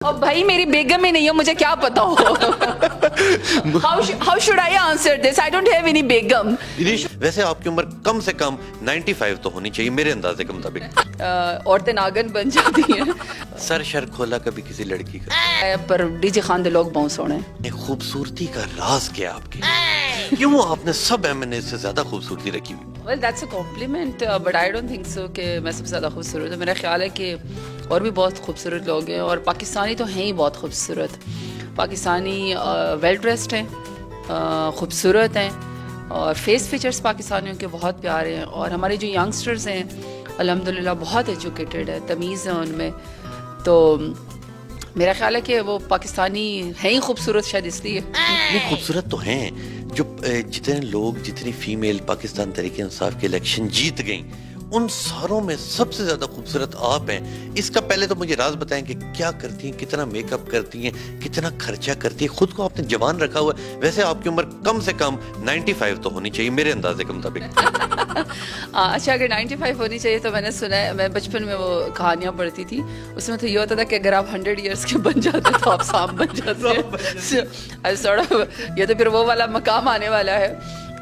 اور بھائی میری بیگم ہی نہیں ہے, مجھے کیا پتا ہو. How should I answer this? I don't have any بیگم. ویسے آپ کی عمر کم سے کم 95 تو ہونی چاہیے میرے اندازے کے مطابق. عورتیں ناگن بن جاتی ہیں. سر شر کھولا کبھی کسی لڑکی کا؟ پر ڈی جے خان دے لوگ بہت سونے. خوبصورتی کا راز کیا آپ کی؟ کیوں آپ نے سب ایم این اے سے زیادہ خوبصورتی رکھی ہوئی؟ Well, that's a compliment, but I don't think so کہ میں سب سے زیادہ خوبصورت ہوں. میرا خیال ہے کہ اور بھی بہت خوبصورت لوگ ہیں, اور پاکستانی تو ہیں ہی بہت خوبصورت. پاکستانی ویل ڈریسڈ ہیں, خوبصورت ہیں, اور فیس فیچرز پاکستانیوں کے بہت پیارے ہیں. اور ہمارے جو ینگسٹرز ہیں الحمدللہ بہت ایجوکیٹڈ ہے, تمیز ہے ان میں. تو میرا خیال ہے کہ وہ پاکستانی ہیں ہی خوبصورت, شاید اس لیے. نہیں, خوبصورت تو ہیں. جو جتنے لوگ, جتنی فیمیل پاکستان تحریک انصاف کے الیکشن جیت گئیں, ان ساروں میں سب سے زیادہ خوبصورت آپ ہیں. اس کا پہلے تو مجھے راز بتائیں کہ کیا کرتی ہیں, کتنا میک اپ کرتی ہیں, کتنا خرچہ کرتی ہیں, خود کو آپ نے جوان رکھا ہوا ہے. ویسے آپ کی عمر کم سے کم 95 تو ہونی چاہیے میرے اندازے کے مطابق. اچھا, اگر 95 ہونی چاہیے تو میں نے سنا ہے, میں بچپن میں وہ کہانیاں پڑھتی تھی, اس میں تو یہ ہوتا تھا کہ اگر آپ 100 ایئرس کے بن جاتے تو آپ سانپ بن جاتے. یہ تو پھر وہ والا مقام آنے والا ہے,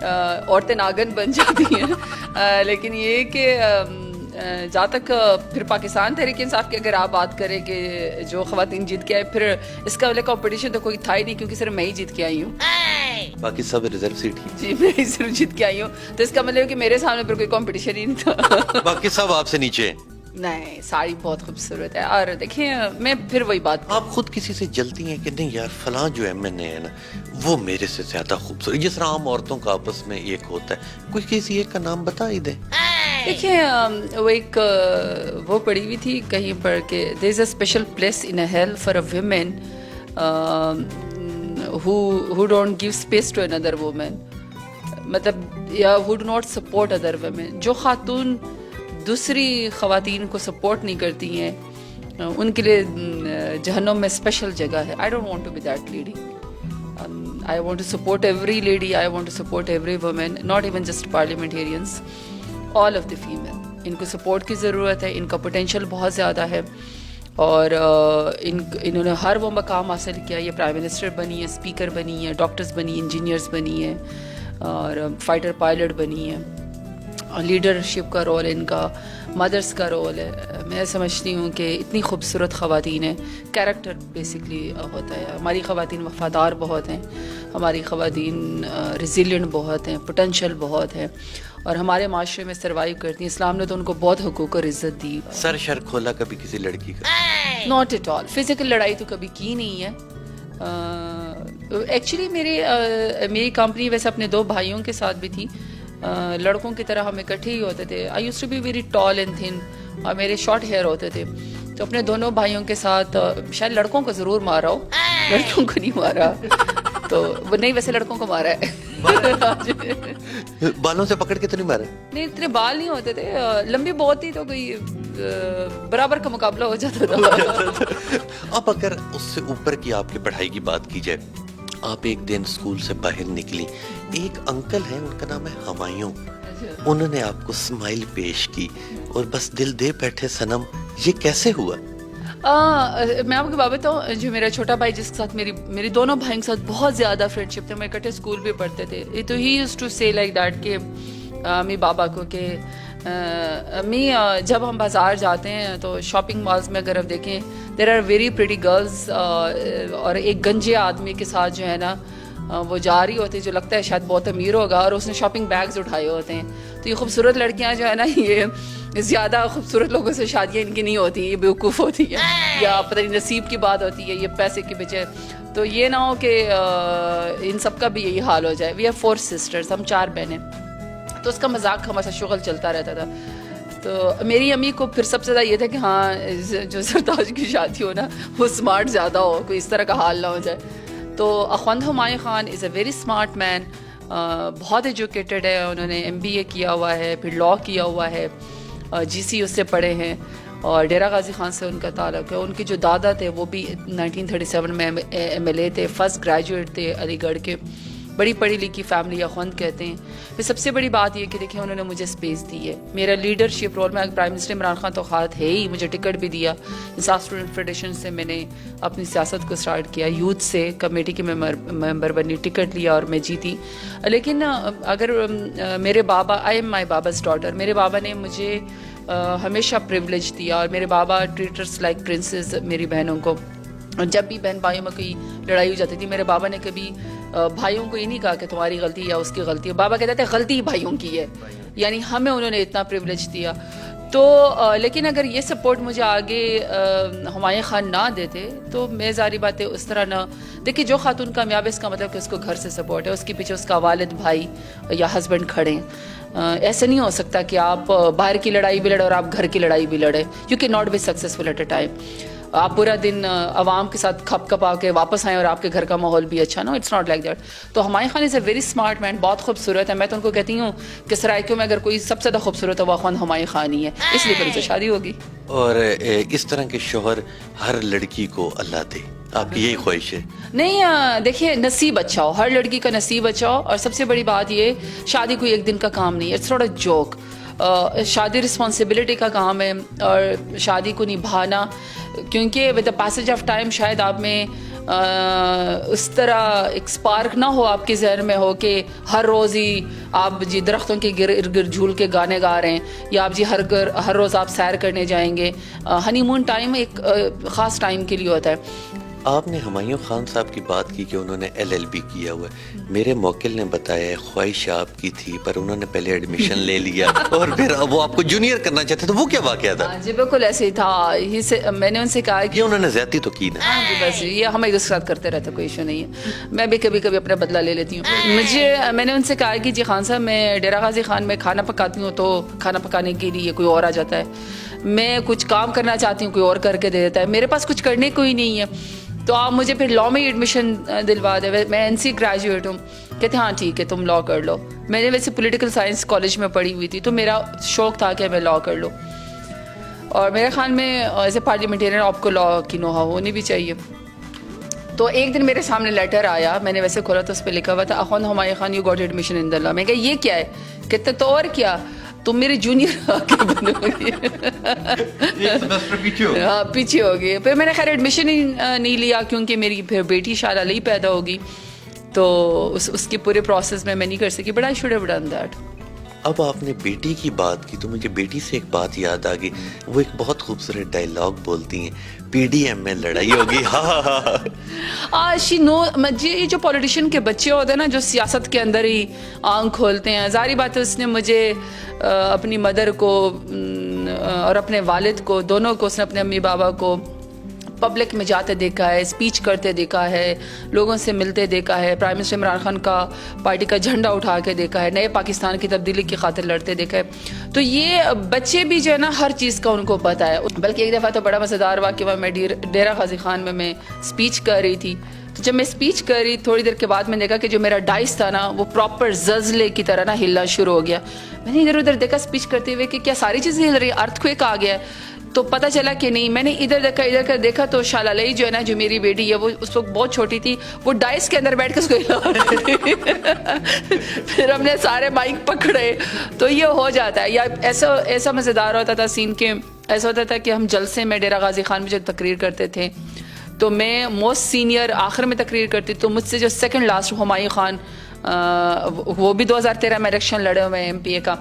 عورتیں ناگن بن جاتی ہیں. لیکن یہ کہ جہاں تک پھر پاکستان تحریک انصاف کی اگر آپ بات کریں کہ جو خواتین جیت کے آئے, پھر اس کا والے کمپٹیشن تو کوئی تھا ہی نہیں, کیونکہ صرف میں ہی جیت کے آئی ہوں. باقی سب ریزرو سیٹ ہی. جی, میں ہی صرف جیت کے آئی ہوں, تو اس کا مطلب ہے کہ میرے سامنے پھر کوئی کمپٹیشن ہی نہیں تھا. باقی سب آپ سے نیچے. نہیں, ساری بہت خوبصورت ہے. اور دیکھیں, میں پھر وہی بات, آپ خود کسی سے جلتی ہیں کہ نہیں یار فلاں جو ایم این اے ہے نا وہ میرے سے زیادہ خوبصورت, جس طرح عام عورتوں کا آپس میں ایک ہوتا ہے, کوئی کسی ایک کا نام بتا ہی دیں. دیکھیں وہ ایک وہ پڑھی ہوئی تھی کہیں پر کہ there is a special place in a hell for a women who don't give space to another woman, مطلب یا who do not support other women. جو خاتون دوسری خواتین کو سپورٹ نہیں کرتی ہیں ان کے لیے جہنم میں اسپیشل جگہ ہے. I don't want to be that lady. I want to support every lady, I want to support every woman, not even just parliamentarians, all of the female. ان کو سپورٹ کی ضرورت ہے, ان کا پوٹینشیل بہت زیادہ ہے, اور انہوں نے ہر وہ مقام حاصل کیا. یہ پرائم منسٹر بنی ہے, اسپیکر بنی ہے, ڈاکٹرز بنی, انجینئرز بنی ہیں, اور فائٹر پائلٹ بنی ہے. لیڈرشپ کا رول ہے ان کا, مدرس کا رول ہے. میں سمجھتی ہوں کہ اتنی خوبصورت خواتین ہیں, کیریکٹر بیسکلی ہوتا ہے. ہماری خواتین وفادار بہت ہیں, ہماری خواتین ریزیلینٹ بہت ہیں, پوٹینشیل بہت ہے, اور ہمارے معاشرے میں سروائیو کرتی ہیں. اسلام نے تو ان کو بہت حقوق اور عزت دی. سر شر کھولا کبھی کسی لڑکی کا؟ Not at all. فزیکل لڑائی تو کبھی کی نہیں ہے. ایکچولی میری کمپنی ویسے اپنے 2 بھائیوں کے ساتھ بھی تھی, لڑکوں کی طرح ہم اکٹھے ہی ہوتے تھے. I used to be very tall and thin, اور میرے شارٹ ہیئر ہوتے تھے. تو اپنے دونوں بھائیوں کے ساتھ شاید لڑکوں کو ضرور مارا ہو, لڑکیوں کو نہیں مارا. تو وہ نہیں, ویسے لڑکوں کو مارا ہے. بالوں سے پکڑ کے تو نہیں مارا؟ نہیں, اتنے بال نہیں ہوتے تھے, لمبی بہت تھی, تو کوئی برابر کا مقابلہ ہو جاتا تھا. اب اگر اس سے اوپر کی آپ کی پڑھائی کی بات کی جائے, آپ ایک دن اسکول سے باہر نکلی, ایک انکل ہیں, ان کا نام ہے ہمایوں, انہوں نے آپ کو اسمائل پیش کی اور بس دل دے بیٹھے صنم, یہ کیسے ہوا؟ میں آپ کو بات بتاؤں, جو میرا چھوٹا بھائی جس کے ساتھ میری دونوں بھائیوں کے ساتھ بہت زیادہ فرینڈشپ تھے, ہم اکٹھے اسکول بھی پڑھتے تھے. تو ہی یوز ٹو سے لائک دیٹ کہ امی بابا کو کہ امی جب ہم بازار جاتے ہیں تو شاپنگ مالز میں اگر آپ دیکھیں there are very pretty girls, اور ایک گنجے آدمی کے ساتھ جو ہے نا وہ جا رہی ہوتی ہے, جو لگتا ہے شاید بہت امیر ہوگا, اور اس نے شاپنگ بیگز اٹھائے ہوتے ہیں. تو یہ خوبصورت لڑکیاں جو ہے نا, یہ زیادہ خوبصورت لوگوں سے شادیاں ان کی نہیں ہوتی, یہ بیوقوف ہوتی ہیں, یا پتہ نہیں نصیب کی بات ہوتی ہے, یہ پیسے کے پیچھے. تو یہ نہ ہو کہ ان سب کا بھی یہی حال ہو جائے. وی ہیو 4 sisters, ہم 4 بہنیں. تو اس کا مذاق ہمارا شغل چلتا رہتا تھا. تو میری امی کو پھر سب سے زیادہ یہ تھا کہ ہاں جو سرتاج کی شادی ہو نا وہ اسمارٹ زیادہ ہو, کوئی اس طرح کا حال نہ ہو جائے. تو اخوند ہمایوں خان از اے ویری اسمارٹ مین, بہت ایجوکیٹڈ ہے, انہوں نے MBA کیا ہوا ہے, پھر لاء کیا ہوا ہے, GC اس سے پڑھے ہیں, اور ڈیرہ غازی خان سے ان کا تعلق ہے. ان کے جو دادا تھے وہ بھی 1937 میں MLA تھے, فرسٹ گریجویٹ تھے علی گڑھ کے. بڑی پڑھی لکھی فیملی یا خوند کہتے ہیں. پھر سب سے بڑی بات یہ کہ دیکھیں انہوں نے مجھے اسپیس دی ہے. میرا لیڈرشپ رول میں پرائم منسٹر عمران خان تو خواہد ہے ہی, مجھے ٹکٹ بھی دیا. انصاف اسٹوڈنٹ فیڈریشن سے میں نے اپنی سیاست کو اسٹارٹ کیا, یوتھ سے کمیٹی کے ممبر بنی, ٹکٹ لیا اور میں جیتی. لیکن اگر میرے بابا, آئی ایم مائی باباز ڈاٹر, میرے بابا نے مجھے ہمیشہ پریولیج دیا, اور میرے بابا ٹریٹرس لائک پرنسز میری بہنوں کو. جب بھی بہن بھائیوں میں کوئی لڑائی ہو جاتی تھی, میرے بابا نے کبھی بھائیوں کو یہ نہیں کہا کہ تمہاری غلطی یا اس کی غلطی ہے. بابا کہتے تھے غلطی بھائیوں کی ہے, یعنی ہمیں انہوں نے اتنا پریولیج دیا. تو لیکن اگر یہ سپورٹ مجھے آگے ہمایوں خان نہ دیتے تو میں ظاہری بات ہے اس طرح نہ. دیکھیے جو خاتون کامیاب ہے اس کا مطلب کہ اس کو گھر سے سپورٹ ہے, اس کے پیچھے اس کا والد, بھائی یا ہسبینڈ کھڑے ہیں. ایسا نہیں ہو سکتا کہ آپ باہر کی لڑائی بھی لڑیں اور آپ گھر کی لڑائی بھی لڑیں. You can not be successful at a time. آپ پورا دن عوام کے ساتھ کھپ کھپا کے واپس آئیں اور آپ کے گھر کا ماحول بھی اچھا نا, اٹس ناٹ لائک دیٹ. تو ہمایوں خان از اے ویری اسمارٹ مین, بہت خوبصورت ہے. میں تو ان کو کہتی ہوں کہ سرائیکیوں میں اگر کوئی سب سے زیادہ خوبصورت ہے وہ خوان ہمایوں خان ہی ہے, اس لیے پھر ان سے شادی ہوگی. اور اس طرح کے شوہر ہر لڑکی کو اللہ دے, آپ کی یہی خواہش ہے؟ نہیں, دیکھیے نصیب اچھا ہو, ہر لڑکی کا نصیب اچھا ہو. اور سب سے بڑی بات یہ, شادی کوئی ایک دن کا کام نہیں ہے, اٹس ناٹ اے جوک. شادی رسپانسبلٹی کا کام ہے, اور شادی کو نبھانا, کیونکہ with the passage of time شاید آپ میں اس طرح ایک سپارک نہ ہو آپ کے ذہن میں ہو کہ ہر روز ہی آپ جی درختوں کے ارد گرد جھول کے گانے گا رہے ہیں, یا آپ جی ہر روز آپ سیر کرنے جائیں گے. ہنی مون ٹائم ایک خاص ٹائم کے لیے ہوتا ہے. آپ نے ہمایوں خان صاحب کی بات کی کہ انہوں نے LLB کیا ہوا ہے. میرے موکل نے بتایا خواہش آپ کی تھی پر انہوں نے پہلے ایڈمیشن لے لیا اور پھر وہ آپ کو جونیئر کرنا چاہتے, تو وہ کیا واقعہ تھا؟ جی بالکل ایسے ہی تھا. میں نے ان سے کہا کہ انہوں نے زیادتی تو کی نا. ہاں جی بس یہ ہم ایک دوسرے کے ساتھ کرتے رہتے, کوئی ایشو نہیں ہے. میں بھی کبھی کبھی اپنا بدلہ لے لیتی ہوں. میں نے ان سے کہا کہ جی خان صاحب میں ڈیرہ غازی خان میں کھانا پکاتی ہوں, تو کھانا پکانے کے لیے کوئی اور آ جاتا ہے. میں کچھ کام کرنا چاہتی ہوں, کوئی اور کر کے دے دیتا ہے. میرے پاس کچھ کرنے کو ہی نہیں ہے, تو آپ مجھے پھر لاء میں ایڈمیشن دلوا دے. میں NC گریجویٹ ہوں. کہتے ہاں ٹھیک ہے تم لاء کر لو. میں نے ویسے پولیٹیکل سائنس کالج میں پڑھی ہوئی تھی, تو میرا شوق تھا کہ میں لاء کر لوں. اور میرے خیال میں ایز اے پارلیمنٹیرین آپ کو لاء کی نوحہ ہونی بھی چاہیے. تو ایک دن میرے سامنے لیٹر آیا, میں نے ویسے کھولا تو اس پہ لکھا ہوا تھا اخوان Humayun Khan you got admission in the law. میں کہا یہ کیا ہے؟ کہتے تو اور کیا, تم میرے جونیئر آ کے بنو گی. ہاں پیچھے ہو گئی. پھر میں نے خیر ایڈمیشن ہی نہیں لیا, کیونکہ میری پھر بیٹی شاید علی پیدا ہوگی, تو اس کے پورے پروسیس میں نہیں کر سکی. But I should have done that. اب آپ نے بیٹی کی بات کی تو مجھے بیٹی سے ایک بات یاد آ گئی. وہ ایک بہت خوبصورت ڈائلاگ بولتی ہیں, PDM میں لڑائی ہوگی. شی نو, یہ جو پولیٹیشین کے بچے ہوتے ہیں نا, جو سیاست کے اندر ہی آنکھ کھولتے ہیں, ظاہری بات ہے اس نے مجھے اپنی مدر کو اور اپنے والد کو دونوں کو, اس نے اپنے امی بابا کو پبلک میں جاتے دیکھا ہے, اسپیچ کرتے دیکھا ہے, لوگوں سے ملتے دیکھا ہے, پرائم منسٹر عمران خان کا پارٹی کا جھنڈا اٹھا کے دیکھا ہے, نئے پاکستان کی تبدیلی کی خاطر لڑتے دیکھا ہے. تو یہ بچے بھی جو ہے نا ہر چیز کا ان کو پتہ ہے. بلکہ ایک دفعہ تو بڑا مزیدار واقعہ, میں ڈیرہ غازی خان میں اسپیچ کر رہی تھی. تو جب میں اسپیچ کر رہی تھوڑی دیر کے بعد میں نے دیکھا کہ جو میرا ڈائس تھا نا وہ پراپر زلزلے کی طرح نا ہلنا شروع ہو گیا. میں نے ادھر ادھر دیکھا اسپیچ کرتے ہوئے کہ کیا ساری چیزیں ہل رہی, ارتھ کویک آ گیا ہے. تو پتہ چلا کہ نہیں. میں نے ادھر کر دیکھا تو شالا لئی جو ہے نا, جو میری بیٹی ہے, وہ اس وقت بہت چھوٹی تھی, وہ ڈائس کے اندر بیٹھ کے اس کو ہلا رہی تھی. پھر ہم نے سارے مائک پکڑے. تو یہ ہو جاتا ہے. یا ایسا مزیدار ہوتا تھا سین کے, ایسا ہوتا تھا کہ ہم جلسے میں ڈیرہ غازی خان میں جو تقریر کرتے تھے, تو میں موسٹ سینئر آخر میں تقریر کرتی, تو مجھ سے جو سیکنڈ لاسٹ ہمایوں خان, وہ بھی 2013 میں الیکشن لڑے ہوئے MPA کا,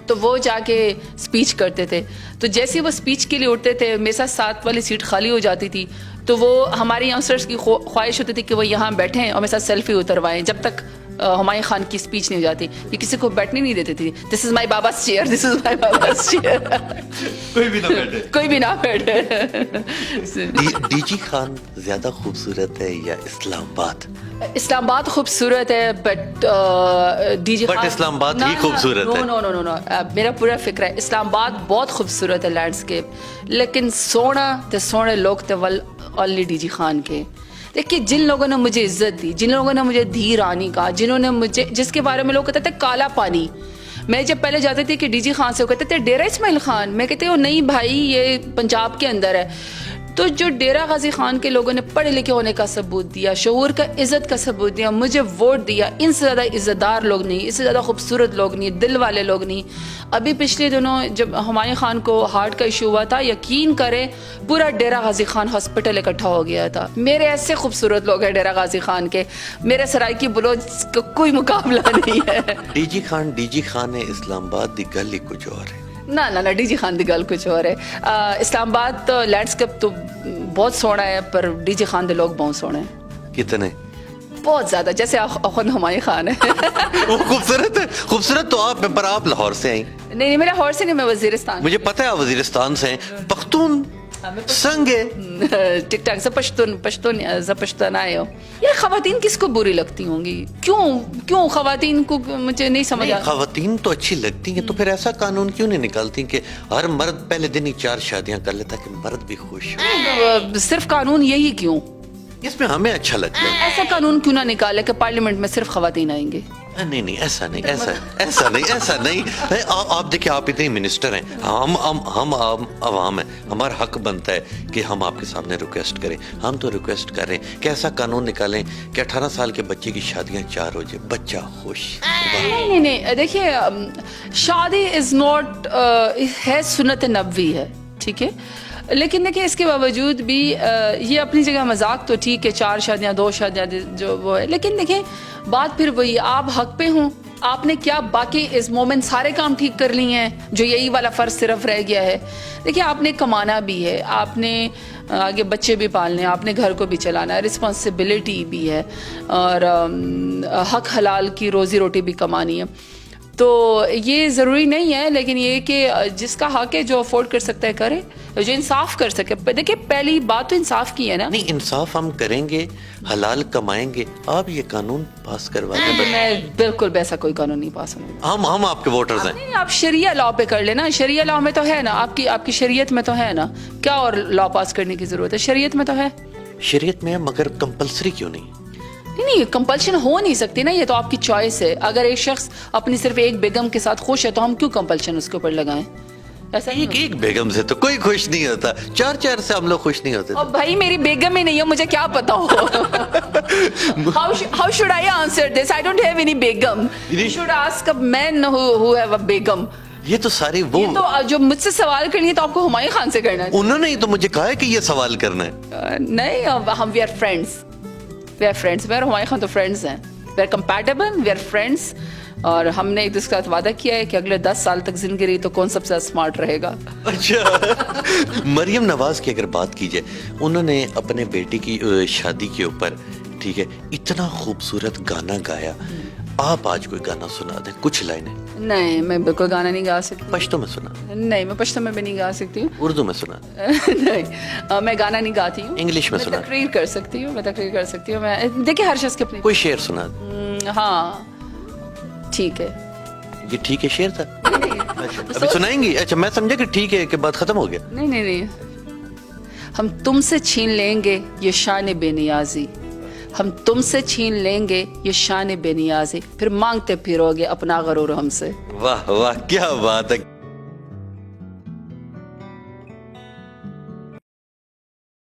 تو وہ جا کے اسپیچ کرتے تھے. تو جیسے وہ اسپیچ کے لیے اٹھتے تھے, میرے ساتھ والی سیٹ خالی ہو جاتی تھی, تو وہ ہمارے ینگسٹرس کی خواہش ہوتی تھی کہ وہ یہاں بیٹھیں اور میرے ساتھ سیلفی اتروائیں جب تک ہمایوں خان کی اسپیچ نہیں ہو جاتی. یہ کسی کو بیٹھنے نہیں دیتی تھی. دس از مائی باباز چیئر, دس از مائی باباز چیئر. کوئی بھی نہ بیٹھے. DG خان زیادہ خوبصورت ہے یا اسلام آباد؟ اسلام آباد خوبصورت ہے, بٹ DG خان اسلام آباد ہی خوبصورت ہے. نو, میرا پورا فکر ہے اسلام آباد بہت خوبصورت ہے لینڈسکیپ, لیکن سونے لوگ تے اونلی DG خان کے. دیکھیے جن لوگوں نے مجھے عزت دی, جن لوگوں نے مجھے دھی رانی کہا, جنہوں نے مجھے, جس کے بارے میں لوگ کہتے تھے کالا پانی, میں جب پہلے جاتی تھی کہ DG خان سے وہ کہتے تھے ڈیرہ اسماعیل خان, میں کہتے ہوں نہیں بھائی یہ پنجاب کے اندر ہے. تو جو ڈیرہ غازی خان کے لوگوں نے پڑھے لکھے ہونے کا ثبوت دیا, شعور کا عزت کا ثبوت دیا, مجھے ووٹ دیا, ان سے زیادہ عزت دار لوگ نہیں, اس سے زیادہ خوبصورت لوگ نہیں, دل والے لوگ نہیں. ابھی پچھلے دنوں جب ہمایوں خان کو ہارٹ کا ایشو ہوا تھا, یقین کرے پورا ڈیرہ غازی خان ہاسپٹل اکٹھا ہو گیا تھا. میرے ایسے خوبصورت لوگ ہیں ڈیرہ غازی خان کے, میرے سرائکی بلوچ کا کوئی مقابلہ نہیں ہے. ڈی جی خان ہے اسلام آباد دی گل ہی کچھ اور ہے. نہ ڈی جی خان دی گل کچھ اور ہے. اسلام آباد تو لینڈسکیپ تو بہت سونا ہے, پر ڈی جی خان دے لوگ بہت سونے ہیں. کتنے؟ بہت زیادہ, جیسے اخوند ہمایوں خان ہے. وہ خوبصورت ہے, خوبصورت تو آپ ہیں, پر آپ لاہور سے ہیں. نہیں میرا لاہور سے نہیں, میں وزیرستان. مجھے پتہ ہے آپ وزیرستان سے ہیں. پختون سنگ ہے. ٹک ٹاک پشتون آئے ہو. یہ خواتین کس کو بری لگتی ہوں گی؟ کیوں خواتین کو مجھے نہیں سمجھ آتا. خواتین تو اچھی لگتی ہیں, تو پھر ایسا قانون کیوں نہیں نکالتی کہ ہر مرد پہلے دن ہی 4 شادیاں کر لیتا کہ مرد بھی خوش ہو. صرف قانون یہی کیوں؟ اس میں ہمیں اچھا لگتا ہے. ایسا قانون کیوں نہ نکالے کہ پارلیمنٹ میں صرف خواتین آئیں گے؟ نہیں ایسا نہیں. آپ دیکھیں, آپ اتنے منسٹر ہیں, ہم عوام ہیں, ہمارا حق بنتا ہے کہ ہم آپ کے سامنے ریکویسٹ کریں. ہم تو ریکویسٹ کر رہے ہیں کہ ایسا قانون نکالیں کہ 18 سال کے بچے کی شادیاں 4 ہو جائے, بچہ خوش. نہیں دیکھیے, شادی از ناٹ ہے, سنت نبوی ہے, ٹھیک ہے, لیکن دیکھیں اس کے باوجود بھی یہ اپنی جگہ مذاق تو ٹھیک ہے, 4 شادیاں 2 شادیاں جو وہ ہے, لیکن دیکھیں بات پھر وہی, آپ حق پہ ہوں. آپ نے کیا باقی اس مومنٹ سارے کام ٹھیک کر لی ہیں, جو یہی والا فرض صرف رہ گیا ہے. دیکھیں آپ نے کمانا بھی ہے, آپ نے آگے بچے بھی پالنے ہیں, آپ نے گھر کو بھی چلانا ہے, رسپانسبلٹی بھی ہے, اور حق حلال کی روزی روٹی بھی کمانی ہے. تو یہ ضروری نہیں ہے, لیکن یہ کہ جس کا حق ہے, جو افورڈ کر سکتا ہے کرے, جو انصاف کر سکے. دیکھیں پہلی بات تو انصاف کی ہے نا. نہیں, انصاف ہم کریں گے, حلال کمائیں گے. آپ یہ قانون پاس کروا دیں. میں بالکل ویسا کوئی قانون نہیں پاس ہوں. ہم آپ کے ووٹرز ہیں. نہیں, آپ شریعہ لا پہ کر لینا. شریعہ لا میں تو ہے نا, آپ کی شریعت میں تو ہے نا, کیا اور لا پاس کرنے کی ضرورت ہے؟ شریعت میں تو ہے. شریعت میں, مگر کمپلسری کیوں نہیں؟ نہیں, کمپلشن ہو نہیں سکتی نا, یہ تو آپ کی چوائس ہے. اگر ایک شخص اپنی صرف ایک بیگم کے ساتھ خوش ہے تو ہم کیوں کمپلشن اس کے اوپر لگائیں؟ ایسا ایک بیگم سے تو کوئی خوش نہیں ہوتا, 4 سے ہم لوگ خوش نہیں ہوتے. اب بھائی میری بیگم ہی نہیں ہے, مجھے کیا پتا ہو. How should I answer this? I don't have any begum. You should ask a man who have a begum. یہ تو ساری وہ, یہ تو جو مجھ سے سوال کرنی ہے تو آپ کو ہمایوں خان سے کرنا ہے. انہوں نے ہی تو مجھے کہا ہے کہ یہ سوال کرنا ہے. نہیں, ہم we are friends. میں اور ہمایوں خان تو فرینڈز ہیں. We are compatible, we are friends. اور ہم نے ایک دوسرے کے ساتھ وعدہ کیا ہے کہ اگلے 10 سال تک زندگی رہی تو کون سب سے اسمارٹ رہے گا. اچھا, مریم نواز کی اگر بات کی جائے, انہوں نے اپنے بیٹی کی شادی کے اوپر, ٹھیک ہے, اتنا خوبصورت گانا گایا. آپ آج کوئی گانا سنا دیں, کچھ لائنیں. نہیں, میں بالکل گانا نہیں گا سکتی. پشتو میں سنا. نہیں, میں پشتو میں بھی نہیں گا سکتی ہوں. اردو میں سنا. نہیں, میں گانا نہیں گاتی ہوں. انگلش میں سنا. تقریر کر سکتی ہوں, میں دیکھیں ہر شخص کے اپنی. کوئی شعر سنا دیں. ہاں ٹھیک ہے. یہ ٹھیک ہے شعر تھا. ابھی سنائیں گی؟ اچھا, میں سمجھا کہ ٹھیک ہے کہ بات ختم ہو گیا. نہیں, ہم تم سے چھین لیں گے یہ شان بے نیازی, ہم تم سے چھین لیں گے یہ شان بے نیازی, پھر مانگتے پھرو گے اپنا غرور ہم سے. واہ کیا بات ہے.